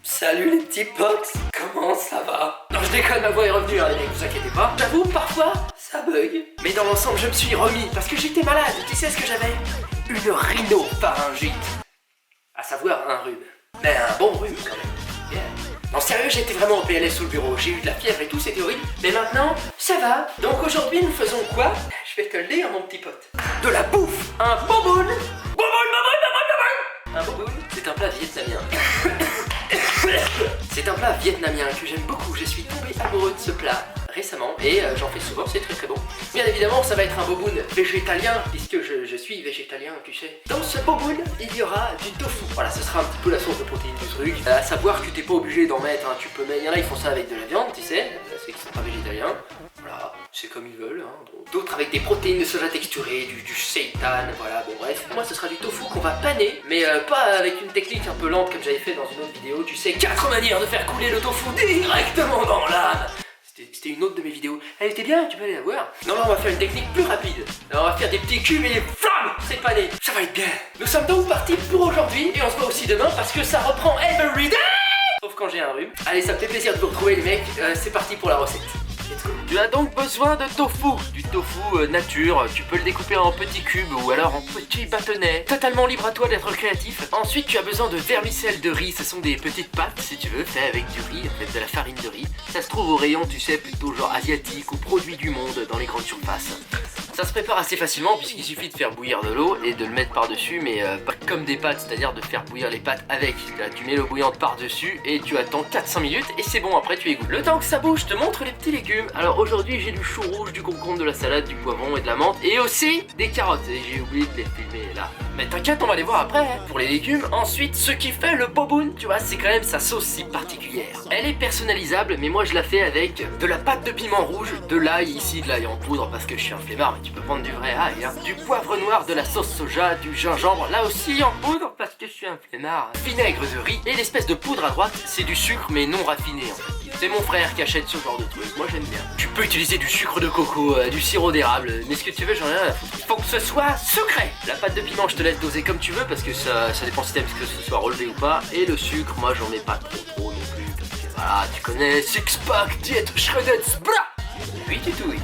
Salut les petits potes, comment ça va? Non je déconne, ma voix est revenue hein, les mecs, vous inquiétez pas. J'avoue, parfois, ça bug. Mais dans l'ensemble, je me suis remis parce que j'étais malade. Tu sais ce que j'avais? Une rhinopharyngite. À savoir un rhume. Mais un bon rhume quand même. Yeah. Non sérieux, j'étais vraiment au PLS sous le bureau. J'ai eu de la fièvre et tout, c'était horrible. Mais maintenant, ça va. Donc aujourd'hui, nous faisons quoi? Je vais te le dire mon petit pote. De la bouffe. Un boboon. Un boboon, c'est un plat vietnamien. C'est un plat vietnamien que j'aime beaucoup. Je suis tombé amoureux de ce plat récemment et j'en fais souvent, c'est très très bon. Bien évidemment, ça va être un boboon végétalien puisque je suis végétalien, tu sais. Dans ce boboon, il y aura du tofu. Voilà, ce sera un petit peu la source de protéines du truc. À savoir que t'es pas obligé d'en mettre, hein. Tu peux mettre, il y en a ils font ça avec de la viande, tu sais, ceux qui sont pas végétaliens. Voilà, c'est comme ils veulent, hein. D'autres avec des protéines de soja texturées, du seitan, voilà, bon bref. Moi ce sera du tofu qu'on va paner, mais pas avec une technique un peu lente comme j'avais fait dans une autre vidéo. Tu sais, 4 manières de faire couler le tofu directement dans l'âme. C'était une autre de mes vidéos. Elle était bien, tu peux aller la voir. Non, là on va faire une technique plus rapide. Alors, on va faire des petits cubes et flam, c'est pané. Ça va être bien. Nous sommes donc partis pour aujourd'hui et on se voit aussi demain parce que ça reprend every day. Sauf quand j'ai un rhume. Allez, ça me fait plaisir de vous retrouver les mecs. C'est parti pour la recette. Tu as donc besoin de tofu, du tofu nature, tu peux le découper en petits cubes ou alors en petits bâtonnets, totalement libre à toi d'être créatif. Ensuite tu as besoin de vermicelle de riz, ce sont des petites pâtes si tu veux, fait avec du riz, en fait de la farine de riz. Ça se trouve au rayon tu sais plutôt genre asiatique ou produits du monde dans les grandes surfaces. Ça se prépare assez facilement puisqu'il suffit de faire bouillir de l'eau et de le mettre par dessus mais pas comme des pâtes, c'est-à-dire de faire bouillir les pâtes avec. Là, tu mets l'eau bouillante par dessus et tu attends 400 minutes et c'est bon, après tu égouttes. Le temps que ça bouge, je te montre les petits légumes. Alors aujourd'hui j'ai du chou rouge, du concombre, de la salade, du poivron et de la menthe et aussi des carottes. Et j'ai oublié de les filmer là. Mais t'inquiète, on va les voir après hein. Pour les légumes, ensuite ce qui fait le boboon, tu vois, c'est quand même sa sauce si particulière. Elle est personnalisable mais moi je la fais avec de la pâte de piment rouge, de l'ail ici, de l'ail en poudre parce que je suis un flemmard mais tu peux prendre du vrai ail hein. Du poivre noir, de la sauce soja, du gingembre, là aussi en poudre parce que je suis un flemmard. Vinaigre de riz et l'espèce de poudre à droite, c'est du sucre mais non raffiné en fait. C'est mon frère qui achète ce genre de truc, moi j'aime bien. Tu peux utiliser du sucre de coco, du sirop d'érable, mais ce que tu veux j'en ai rien à foutre. Faut que ce soit sucré. La pâte de piment je te laisse doser comme tu veux parce que ça dépend si t'aimes que ce soit relevé ou pas. Et le sucre, moi j'en mets pas trop non plus parce que voilà, tu connais, six pack, diète, shredded, bra. Oui tu touilles.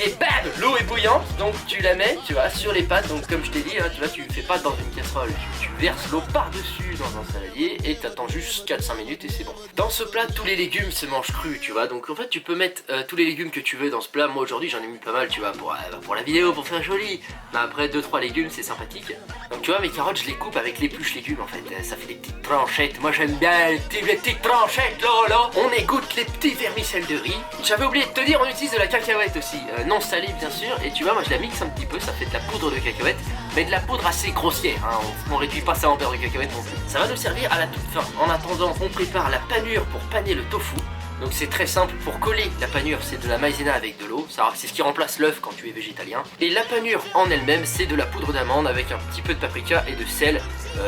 Et bam, l'eau est bouillante, donc tu la mets, tu vois, sur les pâtes. Donc comme je t'ai dit, hein, tu vois, tu fais pas dans une casserole, tu verses l'eau par-dessus dans un saladier et t'attends juste 4-5 minutes et c'est bon. Dans ce plat, tous les légumes se mangent crus, tu vois. Donc en fait, tu peux mettre tous les légumes que tu veux dans ce plat. Moi aujourd'hui, j'en ai mis pas mal, tu vois, pour la vidéo, pour faire joli. Mais après 2-3 légumes, c'est sympathique. Donc tu vois, mes carottes, je les coupe avec l'épluche légumes en fait. Ça fait des petites tranchettes. Moi j'aime bien les petites tranchettes là. On égoutte les petits vermicelles de riz. J'avais oublié de te dire, on utilise de la cacahuète aussi. Non salée bien sûr, et tu vois moi je la mixe un petit peu, ça fait de la poudre de cacahuète, mais de la poudre assez grossière, hein. On réduit pas ça en beurre de cacahuète non plus. Ça va nous servir à la toute fin. En attendant, on prépare la panure pour paner le tofu. Donc c'est très simple, pour coller la panure c'est de la maïzena avec de l'eau, c'est ce qui remplace l'œuf quand tu es végétalien. Et la panure en elle-même c'est de la poudre d'amande avec un petit peu de paprika et de sel.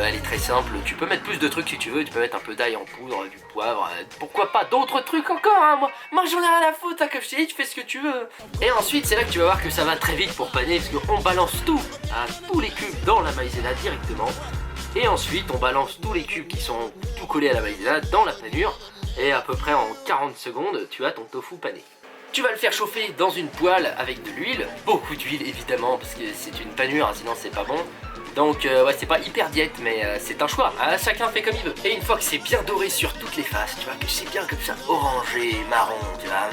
Elle est très simple, tu peux mettre plus de trucs si tu veux, tu peux mettre un peu d'ail en poudre, du poivre, pourquoi pas d'autres trucs encore hein. Moi j'en ai rien à foutre, hein, comme je t'ai dit, tu fais ce que tu veux. Et ensuite c'est là que tu vas voir que ça va très vite pour paner parce qu'on balance tout, tous les cubes dans la maïzena directement. Et ensuite on balance tous les cubes qui sont tout collés à la maïzena dans la panure. Et à peu près en 40 secondes, tu as ton tofu pané. Tu vas le faire chauffer dans une poêle avec de l'huile, beaucoup d'huile évidemment parce que c'est une panure, hein, sinon c'est pas bon. Donc ouais, c'est pas hyper diète mais c'est un choix, hein, chacun fait comme il veut. Et une fois que c'est bien doré sur toutes les faces, tu vois que c'est bien comme ça, orangé, marron, tu vois,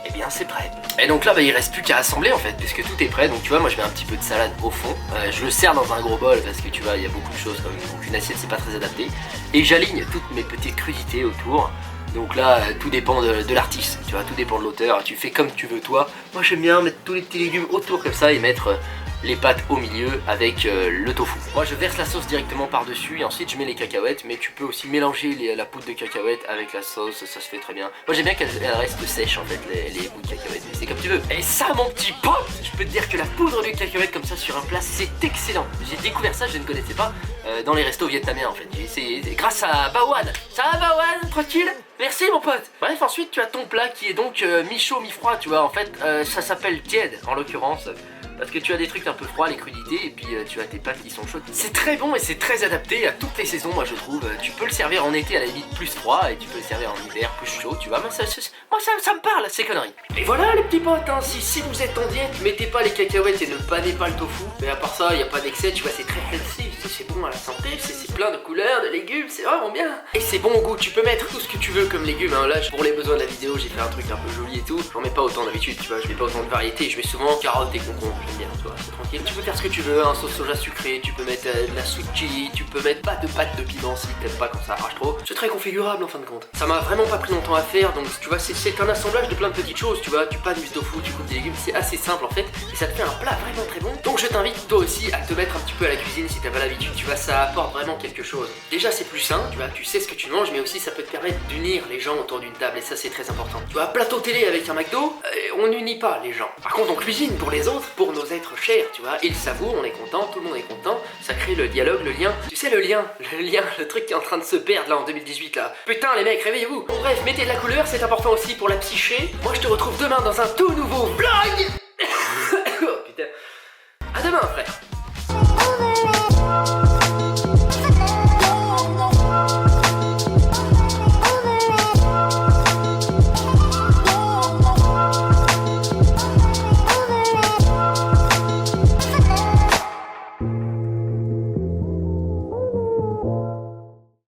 et bien c'est prêt. Et donc là bah, il reste plus qu'à assembler en fait puisque tout est prêt. Donc tu vois moi je mets un petit peu de salade au fond, je le sers dans un gros bol parce que tu vois il y a beaucoup de choses comme une assiette c'est pas très adapté. Et j'aligne toutes mes petites crudités autour. Donc là tout dépend de l'artiste, tu vois, tout dépend de l'auteur, tu fais comme tu veux toi. Moi j'aime bien mettre tous les petits légumes autour comme ça et mettre les pâtes au milieu avec le tofu. Moi je verse la sauce directement par dessus et ensuite je mets les cacahuètes, mais tu peux aussi mélanger la poudre de cacahuètes avec la sauce, ça se fait très bien. Moi j'aime bien qu'elle reste sèche en fait les bouts de cacahuètes, mais c'est comme tu veux. Et ça mon petit pote, je peux te dire que la poudre de cacahuètes comme ça sur un plat c'est excellent. J'ai découvert ça, je ne connaissais pas, dans les restos vietnamiens en fait. C'est grâce à Bawan. Ça va Bawan? Tranquille? Merci mon pote. Bref, ensuite tu as ton plat qui est donc mi-chaud, mi-froid, tu vois. En fait, ça s'appelle tiède en l'occurrence. Parce que tu as des trucs un peu froids, les crudités, et puis tu as tes pâtes qui sont chaudes. C'est très bon et c'est très adapté à toutes les saisons, moi je trouve. Tu peux le servir en été à la limite plus froid, et tu peux le servir en hiver plus chaud, tu vois. Moi ça me parle, ces conneries. Et voilà les petits potes, hein, si vous êtes en diète, mettez pas les cacahuètes et ne panez pas le tofu. Mais à part ça, il a pas d'excès, tu vois, c'est très healthy, c'est bon à la santé, c'est plein de couleurs, de légumes, c'est vraiment bien. Et c'est bon au goût, tu peux mettre tout ce que tu veux comme légumes, hein. Là, pour les besoins de la vidéo, j'ai fait un truc un peu joli et tout. J'en mets pas autant d'habitude, tu vois, je mets pas autant de variété, je mets souvent carottes et concombres. Bien, tu vois, c'est tranquille. Tu peux faire ce que tu veux, un sauce soja sucré, tu peux mettre de la sweet chili, tu peux mettre pas de pâte de piment si t'aimes pas quand ça arrache trop. C'est très configurable en fin de compte. Ça m'a vraiment pas pris longtemps à faire, donc tu vois, c'est un assemblage de plein de petites choses, tu vois. Tu panes du tofu, tu coupes des légumes, c'est assez simple en fait, et ça te fait un plat vraiment très bon. Donc je t'invite toi aussi à te mettre un petit peu à la cuisine si t'as pas l'habitude, tu vois, ça apporte vraiment quelque chose. Déjà c'est plus sain, tu vois, tu sais ce que tu manges, mais aussi ça peut te permettre d'unir les gens autour d'une table, et ça c'est très important. Tu vois, plateau télé avec un McDo, on n'unit pas les gens. Par contre on cuisine pour les autres, pour nos êtres chers, tu vois, ils savourent, on est content, tout le monde est content, ça crée le dialogue, le lien. Tu sais le lien, le truc qui est en train de se perdre là en 2018 là. Putain les mecs, réveillez-vous. Bon bref, mettez de la couleur, c'est important aussi pour la psyché. Moi je te retrouve demain dans un tout nouveau vlog. Oh putain. À demain frère.